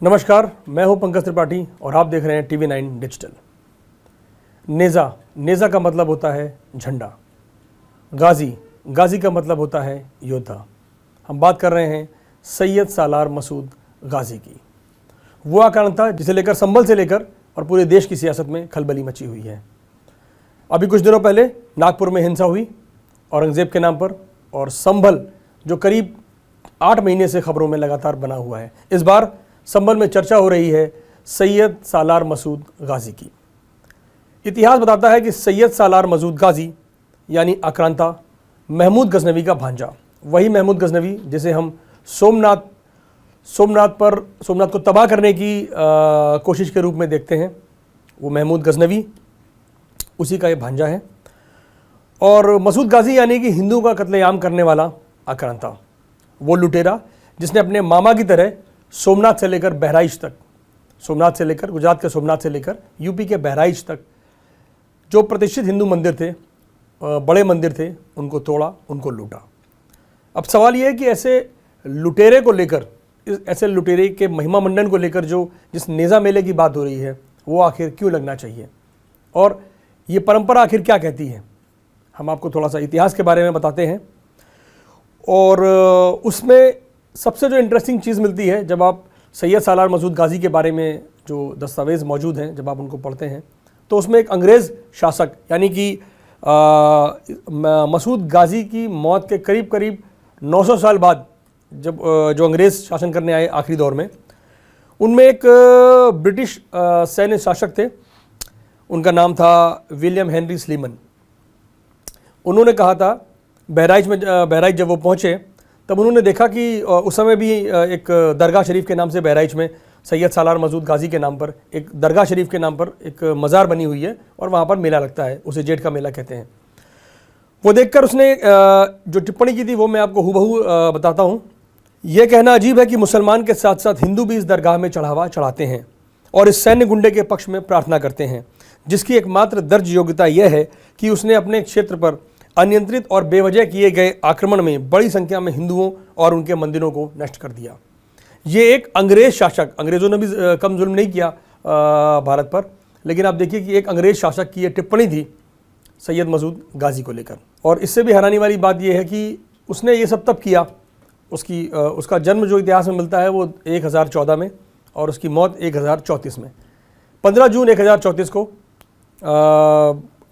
नमस्कार, मैं हूं पंकज त्रिपाठी और आप देख रहे हैं TV9 डिजिटल। नेज़ा का मतलब होता है झंडा। गाजी का मतलब होता है योद्धा। हम बात कर रहे हैं सैयद सालार मसूद गाजी की। वो आक्रांता जिसे लेकर संभल से लेकर और पूरे देश की सियासत में खलबली मची हुई है। अभी कुछ दिनों पहले नागपुर में हिंसा हुई औरंगज़ेब के नाम पर, और संभल जो करीब 8 महीने से खबरों में लगातार बना हुआ है, इस बार संभल में चर्चा हो रही है सैयद सालार मसूद गाजी की। इतिहास बताता है कि सैयद सालार मसूद गाजी यानी आक्रांता महमूद गजनवी का भांजा, वही महमूद गजनवी जिसे हम सोमनाथ को तबाह करने की कोशिश के रूप में देखते हैं, वो महमूद गजनवी उसी का ये भांजा है। और मसूद गाजी यानी कि हिंदुओं का कत्लेआम करने वाला आक्रांता, वो लुटेरा जिसने अपने मामा की तरह सोमनाथ से लेकर बहराइच तक, गुजरात के सोमनाथ से लेकर यूपी के बहराइच तक जो प्रतिष्ठित हिंदू मंदिर थे, बड़े मंदिर थे, उनको तोड़ा, उनको लूटा। अब सवाल ये है कि ऐसे लुटेरे को लेकर, ऐसे लुटेरे के महिमा मंडन को लेकर जिस नेज़ा मेले की बात हो रही है, वो आखिर क्यों लगना चाहिए और ये परंपरा आखिर क्या कहती है। हम आपको थोड़ा सा इतिहास के बारे में बताते हैं और उसमें सबसे जो इंटरेस्टिंग चीज़ मिलती है, जब आप सैयद सालार मसूद गाजी के बारे में जो दस्तावेज़ मौजूद हैं, जब आप उनको पढ़ते हैं तो उसमें एक अंग्रेज़ शासक यानी कि मसूद गाजी की मौत के करीब 900 साल बाद जब जो अंग्रेज़ शासन करने आए आखिरी दौर में, उनमें एक ब्रिटिश सैन्य शासक थे, उनका नाम था विलियम हेनरी स्लीमन। उन्होंने कहा था बहराइच जब वो पहुँचे तब उन्होंने देखा कि उस समय भी एक दरगाह शरीफ के नाम से बहराइच में सैयद सालार मसूद गाजी के नाम पर एक दरगाह शरीफ के नाम पर एक मज़ार बनी हुई है और वहाँ पर मेला लगता है, उसे जेठ का मेला कहते हैं। वो देखकर उसने जो टिप्पणी की थी वो मैं आपको हूबहू बताता हूँ। यह कहना अजीब है कि मुसलमान के साथ साथ हिंदू भी इस दरगाह में चढ़ावा चढ़ाते हैं और इस सैन्य गुंडे के पक्ष में प्रार्थना करते हैं, जिसकी एकमात्र दर्ज योग्यता यह है कि उसने अपने क्षेत्र पर अनियंत्रित और बेवजह किए गए आक्रमण में बड़ी संख्या में हिंदुओं और उनके मंदिरों को नष्ट कर दिया। ये एक अंग्रेज़ शासक, अंग्रेज़ों ने भी कम जुल्म नहीं किया भारत पर, लेकिन आप देखिए कि एक अंग्रेज़ शासक की ये टिप्पणी थी सैयद मसूद गाजी को लेकर। और इससे भी हैरानी वाली बात यह है कि उसने ये सब तब किया, उसका जन्म जो इतिहास में मिलता है वो 1014 में और उसकी मौत 1034 में। 15 जून 1034 को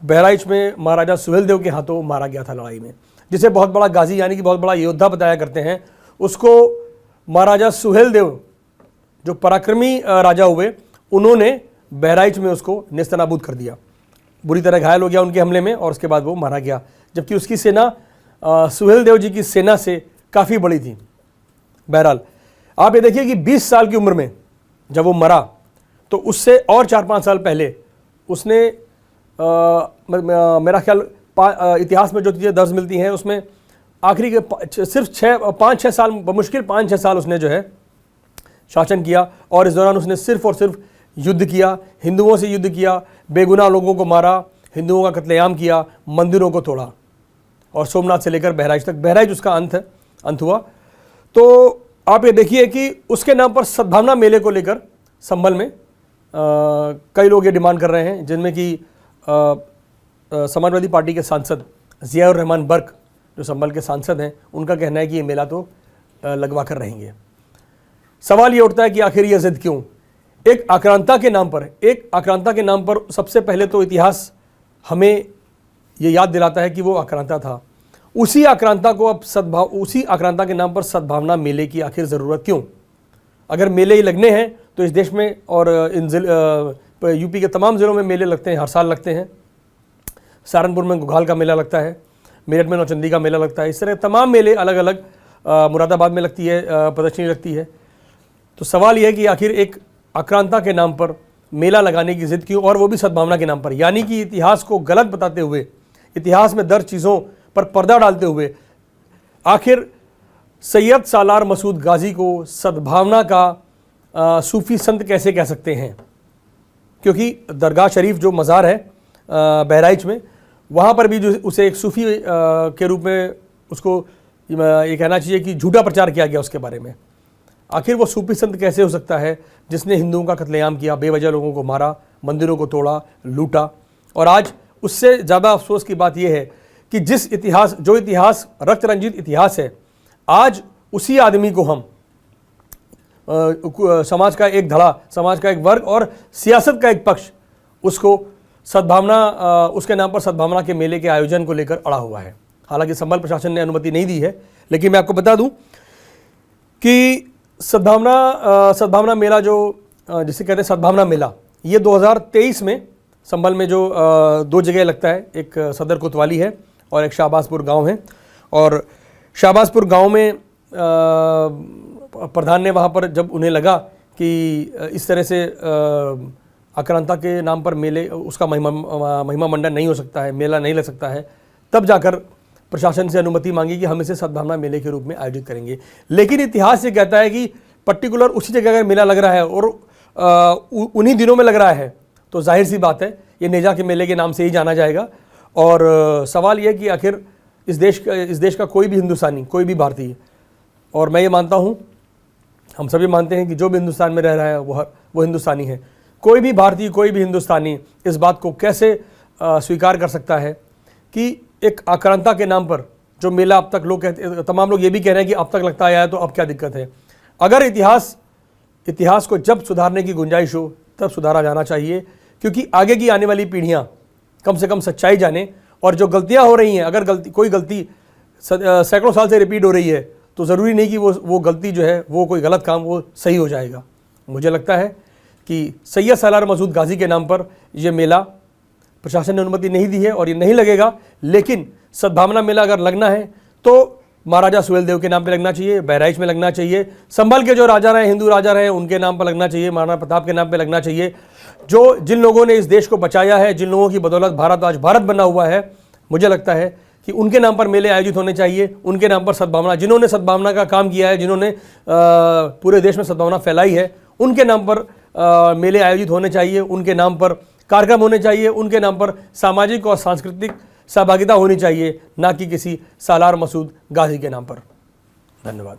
बहराइच में महाराजा सुहेलदेव के हाथों मारा गया था लड़ाई में, जिसे बहुत बड़ा गाजी यानी कि बहुत बड़ा योद्धा बताया करते हैं। उसको महाराजा सुहेलदेव जो पराक्रमी राजा हुए, उन्होंने बहराइच में उसको नेस्तनाबूद कर दिया, बुरी तरह घायल हो गया उनके हमले में और उसके बाद वो मारा गया, जबकि उसकी सेना सुहेलदेव जी की सेना से काफ़ी बड़ी थी। बहरहाल आप ये देखिए कि 20 साल की उम्र में जब वो मरा तो उससे और 4-5 साल पहले उसने मेरा ख्याल इतिहास में जो चीज़ें दर्ज मिलती हैं उसमें आखिरी के सिर्फ 5-6 साल, बमुश्किल 5-6 साल उसने जो है शासन किया और इस दौरान उसने सिर्फ और सिर्फ युद्ध किया, हिंदुओं से युद्ध किया, बेगुनाह लोगों को मारा, हिंदुओं का कत्लेआम किया, मंदिरों को तोड़ा और सोमनाथ से लेकर बहराइच तक, बहराइच उसका अंत हुआ। तो आप ये देखिए कि उसके नाम पर सद्भावना मेले को लेकर संभल में कई लोग ये डिमांड कर रहे हैं, जिनमें कि समाजवादी पार्टी के सांसद ज़िया उर रहमान बर्क जो संभल के सांसद हैं, उनका कहना है कि ये मेला तो लगवा कर रहेंगे। सवाल ये उठता है कि आखिर ये जिद क्यों एक आक्रांता के नाम पर। सबसे पहले तो इतिहास हमें ये याद दिलाता है कि वो आक्रांता था। उसी आक्रांता के नाम पर सद्भावना मेले की आखिर ज़रूरत क्यों? अगर मेले ही लगने हैं तो इस देश में और यूपी के तमाम ज़िलों में मेले लगते हैं, हर साल लगते हैं। सहारनपुर में घुघाल का मेला लगता है, मेरठ में नौचंदी का मेला लगता है, इस तरह तमाम मेले अलग अलग, मुरादाबाद में लगती है, प्रदर्शनी लगती है। तो सवाल यह है कि आखिर एक आक्रांता के नाम पर मेला लगाने की जिद क्यों, और वो भी सद्भावना के नाम पर, यानी कि इतिहास को गलत बताते हुए, इतिहास में दर्ज चीज़ों पर पर्दा डालते हुए आखिर सैयद सालार मसूद गाजी को सद्भावना का सूफ़ी संत कैसे कह सकते हैं? क्योंकि दरगाह शरीफ जो मज़ार है बहराइच में, वहाँ पर भी जो उसे एक सूफ़ी के रूप में उसको ये कहना चाहिए कि झूठा प्रचार किया गया उसके बारे में। आखिर वो सूफी संत कैसे हो सकता है जिसने हिंदुओं का कत्लेआम किया, बेवजह लोगों को मारा, मंदिरों को तोड़ा, लूटा। और आज उससे ज़्यादा अफसोस की बात यह है कि जो इतिहास रक्त रंजित इतिहास है, आज उसी आदमी को हम समाज का एक धड़ा, समाज का एक वर्ग और सियासत का एक पक्ष उसको उसके नाम पर सद्भावना के मेले के आयोजन को लेकर अड़ा हुआ है। हालांकि संभल प्रशासन ने अनुमति नहीं दी है, लेकिन मैं आपको बता दूं कि सद्भावना मेला जिसे कहते हैं सद्भावना मेला, ये 2023 में संभल में जो 2 जगह लगता है, एक सदर कोतवाली है और एक शाहबाजपुर गांव है। और शाहबाजपुर गांव में प्रधान ने वहाँ पर जब उन्हें लगा कि इस तरह से आक्रांता के नाम पर मेले उसका महिमा मंडन नहीं हो सकता है, मेला नहीं लग सकता है, तब जाकर प्रशासन से अनुमति मांगी कि हम इसे सद्भावना मेले के रूप में आयोजित करेंगे। लेकिन इतिहास ये कहता है कि पर्टिकुलर उसी जगह अगर मेला लग रहा है और उन्हीं दिनों में लग रहा है तो जाहिर सी बात है ये नेजा के मेले के नाम से ही जाना जाएगा। और सवाल ये कि आखिर इस देश का कोई भी हिंदुस्तानी, कोई भी भारतीय, और मैं ये मानता हूँ, हम सभी मानते हैं कि जो भी हिंदुस्तान में रह रहा है वो हिंदुस्तानी है। कोई भी भारतीय, कोई भी हिंदुस्तानी इस बात को कैसे स्वीकार कर सकता है कि एक आक्रांता के नाम पर जो मेला अब तक तमाम लोग ये भी कह रहे हैं कि अब तक लगता आया है तो अब क्या दिक्कत है। अगर इतिहास को जब सुधारने की गुंजाइश हो तब सुधारा जाना चाहिए, क्योंकि आगे की आने वाली पीढ़ियां कम से कम सच्चाई जाने। और जो गलतियां हो रही हैं, अगर कोई गलती सैकड़ों साल से रिपीट हो रही है तो ज़रूरी नहीं कि वो गलती जो है, वो कोई गलत काम वो सही हो जाएगा। मुझे लगता है कि सैयद सालार मसूद गाजी के नाम पर ये मेला प्रशासन ने अनुमति नहीं दी है और ये नहीं लगेगा। लेकिन सद्भावना मेला अगर लगना है तो महाराजा सुहेलदेव के नाम पे लगना चाहिए, बहराइच में लगना चाहिए, संभल के जो राजा रहे, हिंदू राजा रहे, उनके नाम पर लगना चाहिए, महाराणा प्रताप के नाम पे लगना चाहिए। जिन लोगों ने इस देश को बचाया है, जिन लोगों की बदौलत भारत आज भारत बना हुआ है, मुझे लगता है कि उनके नाम पर मेले आयोजित होने चाहिए। उनके नाम पर सद्भावना, जिन्होंने सद्भावना का काम किया है, जिन्होंने पूरे देश में सद्भावना फैलाई है, उनके नाम पर मेले आयोजित होने चाहिए, उनके नाम पर कार्यक्रम होने चाहिए, उनके नाम पर सामाजिक और सांस्कृतिक सहभागिता होनी चाहिए, ना कि किसी सालार मसूद गाजी के नाम पर। धन्यवाद।